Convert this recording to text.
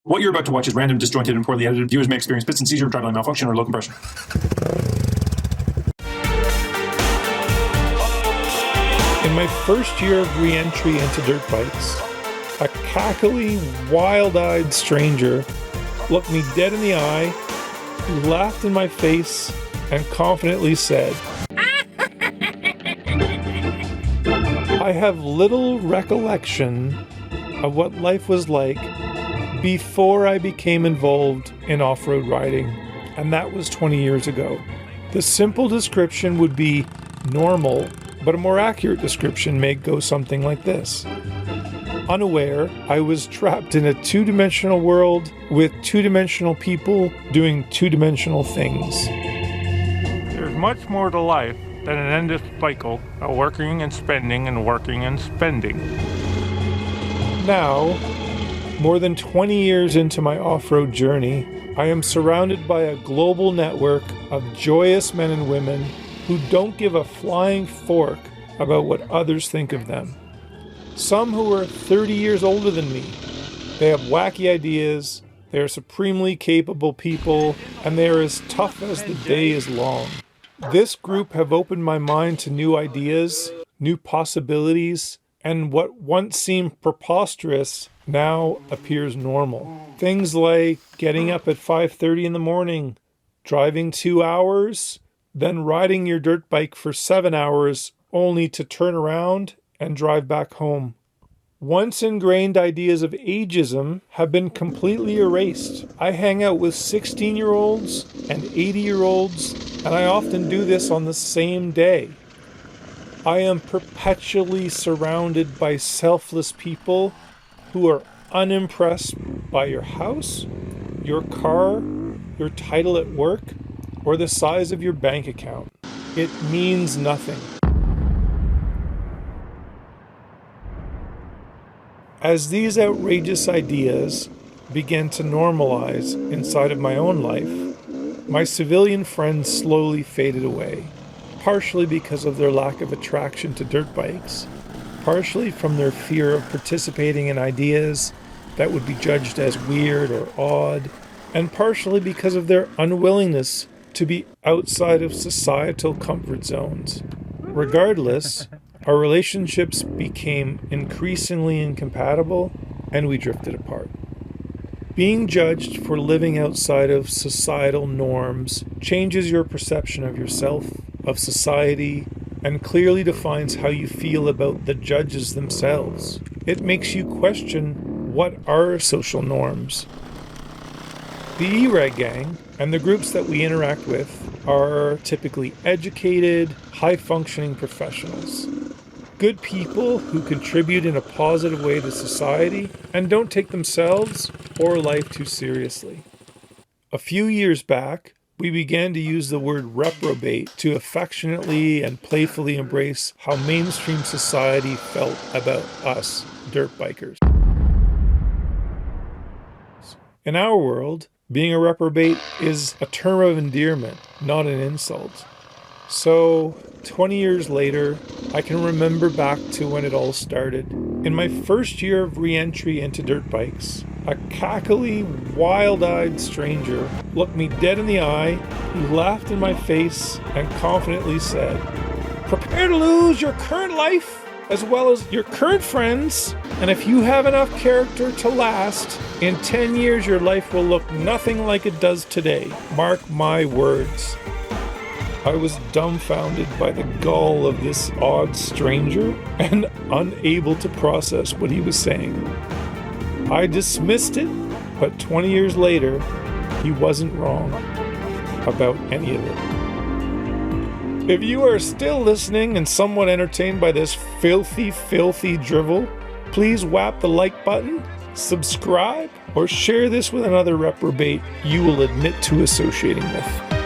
What you're about to watch is random, disjointed, and poorly edited. Viewers may experience bits and seizure, driveline malfunction, or low compression. In my first year of re-entry into dirt bikes, a cackly, wild-eyed stranger looked me dead in the eye, laughed in my face, and confidently said, I have little recollection of what life was like before I became involved in off-road riding, and that was 20 years ago. The simple description would be normal, but a more accurate description may go something like this. Unaware, I was trapped in a two-dimensional world with two-dimensional people doing two-dimensional things. There's much more to life than an endless cycle of working and spending and working and spending. Now, more than 20 years into my off-road journey, I am surrounded by a global network of joyous men and women who don't give a flying fork about what others think of them. Some who are 30 years older than me. They have wacky ideas, they are supremely capable people, and they are as tough as the day is long. This group have opened my mind to new ideas, new possibilities, and what once seemed preposterous now appears normal. Things like getting up at 5:30 in the morning, driving 2 hours, then riding your dirt bike for 7 hours only to turn around and drive back home. Once ingrained ideas of ageism have been completely erased. I hang out with 16-year-olds and 80-year-olds, and I often do this on the same day. I am perpetually surrounded by selfless people who are unimpressed by your house, your car, your title at work, or the size of your bank account. It means nothing. As these outrageous ideas began to normalize inside of my own life, my civilian friends slowly faded away, partially because of their lack of attraction to dirt bikes, partially from their fear of participating in ideas that would be judged as weird or odd, and partially because of their unwillingness to be outside of societal comfort zones. Regardless, our relationships became increasingly incompatible, and we drifted apart. Being judged for living outside of societal norms changes your perception of yourself, of society, and clearly defines how you feel about the judges themselves. It makes you question what are social norms. The eRag gang and the groups that we interact with are typically educated, high-functioning professionals. Good people who contribute in a positive way to society and don't take themselves or life too seriously. A few years back, we began to use the word reprobate to affectionately and playfully embrace how mainstream society felt about us, dirt bikers. In our world, being a reprobate is a term of endearment, not an insult. So, 20 years later, I can remember back to when it all started. In my first year of re-entry into dirt bikes, a cackly, wild-eyed stranger looked me dead in the eye, laughed in my face, and confidently said, "Prepare to lose your current life as well as your current friends, and if you have enough character to last, in 10 years your life will look nothing like it does today. Mark my words." I was dumbfounded by the gall of this odd stranger and unable to process what he was saying. I dismissed it, but 20 years later, he wasn't wrong about any of it. If you are still listening and somewhat entertained by this filthy drivel, please whap the like button, subscribe, or share this with another reprobate you will admit to associating with.